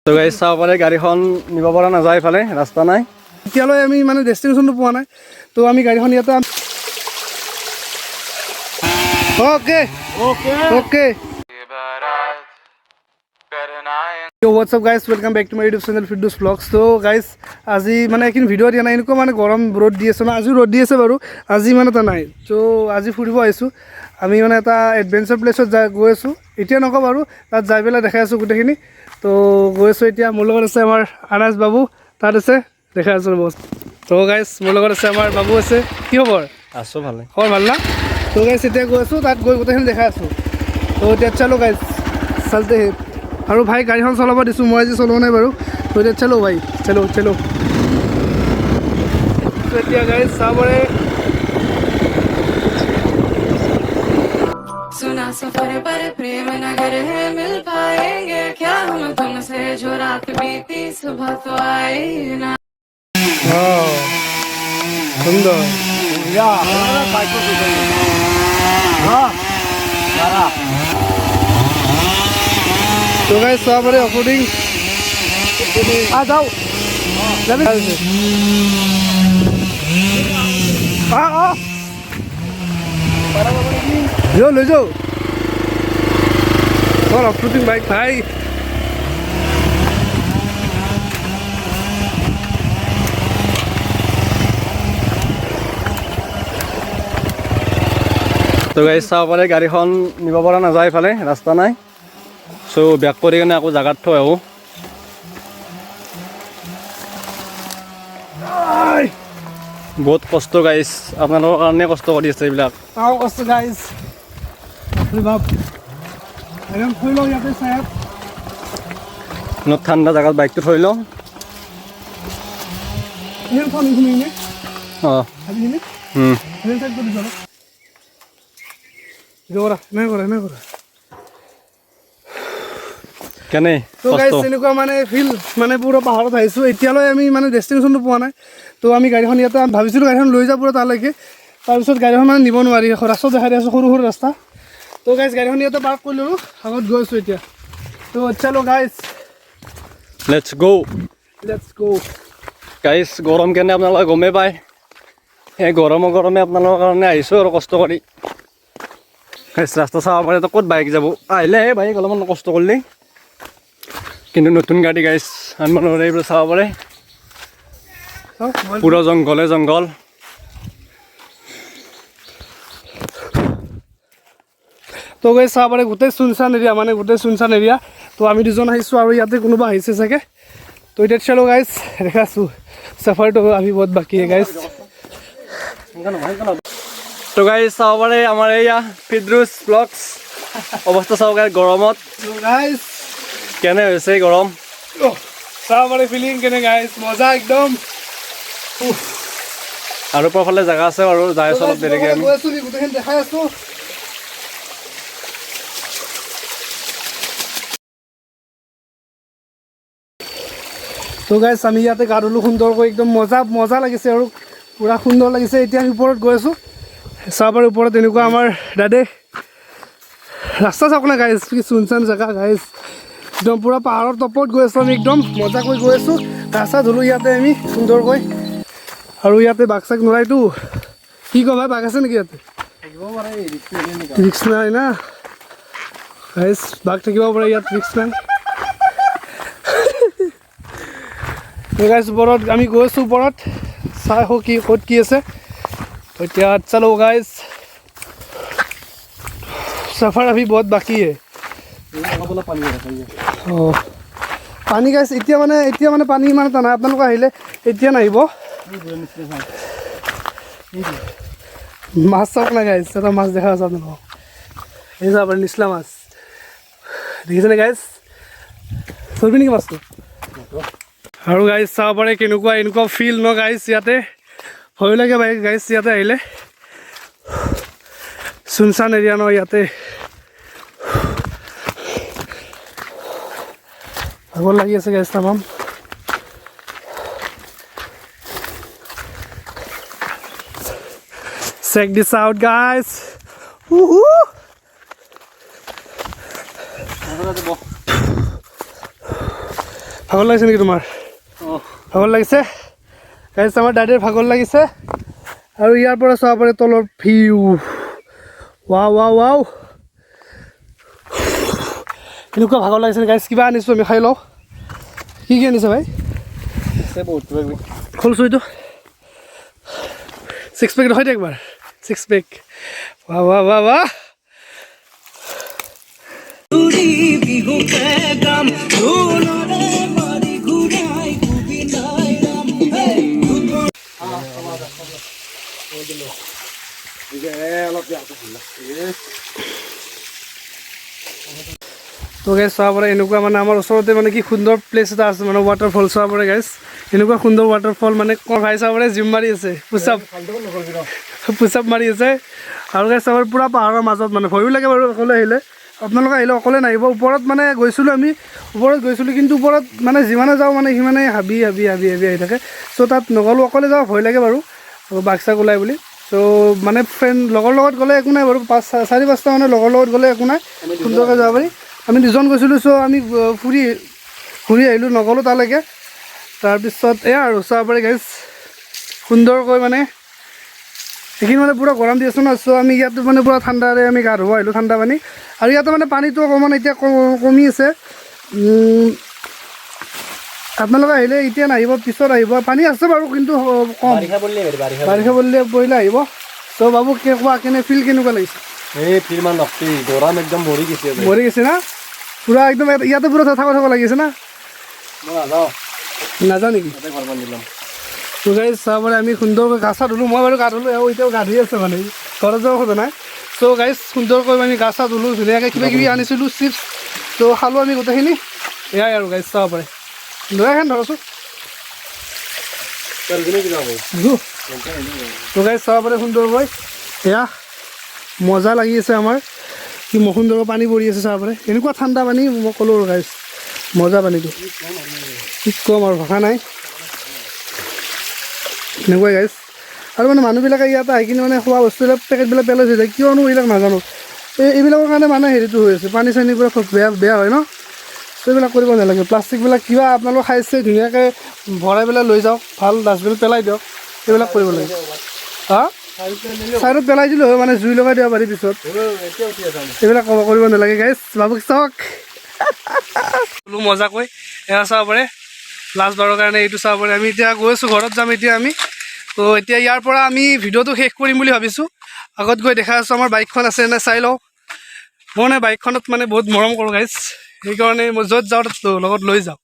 তো গাইজ চাব পাৰে গাড়ীখন নিব পৰা নাযায় এইফালে ৰাস্তা নাই এতিয়ালৈ আমি মানে ডেষ্টিনেশ্যনটো পোৱা নাই তো আমি গাড়ীখন ইয়াতে okay okay okay Yo, what's up guys, welcome back to my YouTube channel Firdaus Vlogs. So guys, আজি মানে এইখিনি ভিডিঅ' দিয়া নাই এনেকুৱা মানে গৰম ৰ'দ দি আছে না আজিও ৰ'দ দি আছে বাৰু আজি মানে এটা নাই তো আজি ফুৰিব আহিছোঁ আমি মানে এটা এডভেঞ্চাৰ প্লেছত গৈ আছোঁ এতিয়া নকওঁ বাৰু তাত যাই পেলাই দেখাই আছোঁ গোটেইখিনি তো গৈ আছোঁ এতিয়া মোৰ লগত আছে আমাৰ আনাজ বাবু তাত আছে দেখাই আছোঁ বছ তো গাইজ মোৰ লগত আছে আমাৰ বাবু আছে কি খবৰ আছোঁ ভালে খবৰ ভাল না তো গাইজ এতিয়া গৈ আছোঁ তাত গৈ গোটেইখিনি দেখাই আছোঁ তো এতিয়া চালো গাইজ চলতে হে আৰু ভাই গাড়ীখন চলাব দিছোঁ মই আজি চলোৱা নাই বাৰু তো এতিয়া চলো ভাই চলো চলো এতিয়া গাইজ চাবৰে सुना सफर पर प्रेम नगर है मिल पाएंगे क्या हम तुमसे जो रात बीती सुबह तो आई ना সুন্দর তো গাইজ চাবৰে অফৰোডিং যাও যাবি লৈ যাও চল অফৰোডিং বাইক ভাই তো গাইজ চাব পাৰে গাড়ীখন নিব পৰা নাযায় এইফালে ৰাস্তা নাই চ' বেক কৰি কিনে আকৌ জাগাত থৈ আহোঁ বহুত কষ্ট গাইজ আপোনালোকৰ কাৰণে কষ্ট কৰি আছে এইবিলাক কষ্ট গাইজ বাপ একদম থৈ লওঁ ইয়াতে চায়াত ঠাণ্ডা জাগাত বাইকটো থৈ লওঁ অঁ কেনে তো গাইজ এনেকুৱা মানে ফিল মানে পুৰা পাহাৰত আহিছোঁ এতিয়ালৈ আমি মানে ডেষ্টিনেশ্যনটো পোৱা নাই তো আমি গাড়ীখন ইয়াতে ভাবিছিলোঁ গাড়ীখন লৈ যাওঁ পুৰা তালৈকে তাৰপিছত গাড়ীখন মানে নিব নোৱাৰি ৰাস্তা দেখাই দি আছোঁ সৰু সৰু ৰাস্তা তো গাইজ গাড়ীখন ইয়াতে পাৰ্ক কৰি ল'লোঁ আগত গৈ আছোঁ এতিয়া তো চলো গাইজ লেটছ গো গাইজ গৰম কেনে আপোনালোকে গমেই পায় সেই গৰমে আপোনালোকৰ কাৰণে আহিছোঁ আৰু কষ্ট কৰি গাইজ ৰাস্তা চাব পাৰে ক'ত বাইক যাব আহিলে বাইক অলপমান কষ্ট কৰিলে কিন্তু নতুন গাড়ী গাইজ আনিব নোৱাৰে এইবোৰ চাব পাৰে পুৰা জংঘল তো গাইজ চাব পাৰে গোটেই চুনচান এৰিয়া তো আমি দুজন আহিছোঁ আৰু ইয়াতে কোনোবা আহিছে চাগে তো এতিয়া চলো গাইজ দেখাছোঁ সফৰটো আমি বহুত বাকী গাইজ তো গাইজ চাব পাৰে আমাৰ এয়া ফিৰদৌছ ব্লগছ অৱস্থা চাব গাইজ গৰমত গাইজ কেনে হৈছে গৰম চাব পাৰে ফিলিং কেনে গাইজ মজা একদম আৰু ওপৰফালে জেগা আছে আৰু যাই আছোঁ অলপ দেৰিকৈ আমি গৈ আছোঁ গোটেইখিনি দেখাই আছোঁ তো গাইজ আমি ইয়াতে গা ধুলোঁ সুন্দৰকৈ একদম মজা লাগিছে আৰু পূৰা সুন্দৰ লাগিছে এতিয়া আমি ওপৰত গৈ আছোঁ চাব পাৰে ওপৰত এনেকুৱা আমাৰ দাদে ৰাস্তা চাওক না গাইজ কি চুনচান জেগা গাইজ একদম পূৰা পাহাৰৰ টপত গৈ আছোঁ আমি একদম মজাকৈ গৈ আছোঁ ৰাস্তা ধুলোঁ ইয়াতে আমি সুন্দৰকৈ আৰু ইয়াতে বাঘ চাক নোলাইতো কি কম ভাই বাঘ আছে নেকি ইয়াতে ৰিক্স নাই না গাইজ বাঘ থাকিব পাৰে ইয়াত ৰিক্স নাই গাইজ ওপৰত আমি গৈ আছোঁ ওপৰত চাই আহোঁ কি ক'ত কি আছে এতিয়া চলো গাইজ सफ़र अभी बहुत बाकी है অঁ পানী গাইছ এতিয়া মানে পানী ইমান এটা নাই আপোনালোকে আহিলে এতিয়া নাহিব মাছ চাওক না গাইছ এটা মাছ দেখা আছে আপোনালোকক এই চাব নিচলা মাছ দেখিছেনে গাইছ চলবি নেকি মাছটো আৰু গাইছ চাব পাৰে এনেকুৱা ফিল ন গাইছ ইয়াতে ভয় লাগে গাইছ ইয়াতে আহিলে চুনচান এৰিয়া ন ইয়াতে ভাগৰ লাগি আছে গাইছ তামাম check this out guys ভাগৰ লাগিছে নেকি তোমাৰ ভাগৰ লাগিছে গাইছ আমাৰ দাদীৰ ভাগৰ লাগিছে আৰু ইয়াৰ পৰা চাব পাৰে তলৰ ভিউ ৱাও ৱাও ৱাও এনেকুৱা ভাগৰ লাগিছে গাইছ কিবা আনিছোঁ আমি খাই লওঁ কি আনিছে ভাই খোলছোঁ এইটো 6 পেক হয় একবাৰ 6 পেক ৱাহ ৱাহ ৱাহ ৱাহ তো গাইছ চাব পাৰে এনেকুৱা মানে আমাৰ ওচৰতে মানে কি সুন্দৰ প্লেচ এটা আছে মানে ৱাটাৰফল চাব পাৰে গাইছ এনেকুৱা সুন্দৰ ৱাটাৰফল মানে ভাই চাব পাৰে জিম মাৰি আছে পুচাপ মাৰি আছে আৰু গাইছ চাব পূৰা পাহাৰৰ মাজত মানে ভয়ো লাগে বাৰু অকলে আহিলে আপোনালোকে আহিলে অকলে নাহিব ওপৰত মানে গৈছিলোঁ আমি ওপৰত গৈছিলোঁ কিন্তু ওপৰত মানে যিমানে যাওঁ মানে সিমানে হাবি আহি থাকে চ' তাত নগ'লোঁ অকলে যাওঁ ভয় লাগে বাৰু বাঘ চাঘ ওলাই বুলি চ' মানে ফ্ৰেণ্ড লগৰ লগত গ'লে একো নাই বাৰু 4-5টা মানে লগৰ লগত গ'লে একো নাই সুন্দৰকৈ যাব পাৰি আমি 2জন গৈছিলোঁ চ' আমি ঘূৰি আহিলোঁ নগ'লোঁ তালৈকে তাৰপিছত এয়া আৰু চাব পাৰি গাইছ সুন্দৰকৈ মানে সেইখিনি মানে পূৰা গৰম দি আছোঁ ন চ' আমি ইয়াতে মানে পূৰা ঠাণ্ডাৰে আমি গা ধুব আহিলোঁ ঠাণ্ডা পানী আৰু ইয়াতে মানে পানীটো অকণমান এতিয়া কমি আছে আপোনালোকে আহিলে এতিয়া নাহিব পিছত আহিব পানী আছে বাৰু কিন্তু কম বাৰিষা পৰিলে আহিব চ' বাবু কেনে ফিল কেনেকুৱা লাগিছে গৰম একদম মৰি গৈছে না পূৰা একদম ইয়াতে পূৰা থাকা লাগিছে না নাযাওঁ নেকি তো গাইছ চাব পাৰে আমি সুন্দৰকৈ গা চা ধুলোঁ মই বাৰু গা ধুলোঁ এতিয়াও গা ধুই আছে মানে ঘৰত যাব খোজা নাই চ' গাইছ সুন্দৰকৈ আমি গা চা ধুলোঁ ধুনীয়াকৈ কিবাকিবি আনিছিলোঁ চিপছ তো খালোঁ আমি গোটেইখিনি এয়াই আৰু গাইছ চাব পাৰে লৈ আহেন ধৰচোন তো গাইছ চাব পাৰে সুন্দৰকৈ এয়া মজা লাগি আছে আমাৰ কি সুন্দৰকৈ পানী পৰি আছে চাব পাৰে এনেকুৱা ঠাণ্ডা পানী মই ক'লোঁ আৰু গাইছ মজা পানীটো কি ক'ম আৰু ভাষা নাই এনেকুৱাই গাইছ আৰু মানে মানুহবিলাকে ইয়াতে আহি কিনে মানে খোৱা বস্তুবিলাক পেকেটবিলাক পেলাই থৈ যায় কিয়নো এইবিলাক নাজানো এইবিলাকৰ কাৰণে মানে হেৰিটো হৈ আছে পানী চানী পূৰা বেয়া হয় ন এইবিলাক কৰিব নালাগে প্লাষ্টিকবিলাক কিবা আপোনালোকে খাইছে ধুনীয়াকৈ ভৰাই পেলাই লৈ যাওক ভাল ডাষ্টবিন পেলাই দিয়ক এইবিলাক কৰিব লাগে চাইডত পেলাই দিলোঁ হয় মানে জুই লগাই দিব পাৰি পিছত এইবিলাক কৰিব নালাগে গাইছ বাবুক চাওক মজাকৈ এয়া চাব পাৰে লাষ্ট বাৰৰ কাৰণে এইটো চাব পাৰে আমি এতিয়া গৈ আছোঁ ঘৰত যাম এতিয়া আমি তো এতিয়া ইয়াৰ পৰা আমি ভিডিঅ'টো শেষ কৰিম বুলি ভাবিছোঁ আগত গৈ দেখা আছোঁ আমাৰ বাইকখন আছে নে চাই লওঁ মই মানে বাইকখনত মানে বহুত মৰম কৰোঁ গাইছ সেইকাৰণে মই য'ত যাওঁ তাত লগত লৈ যাওঁ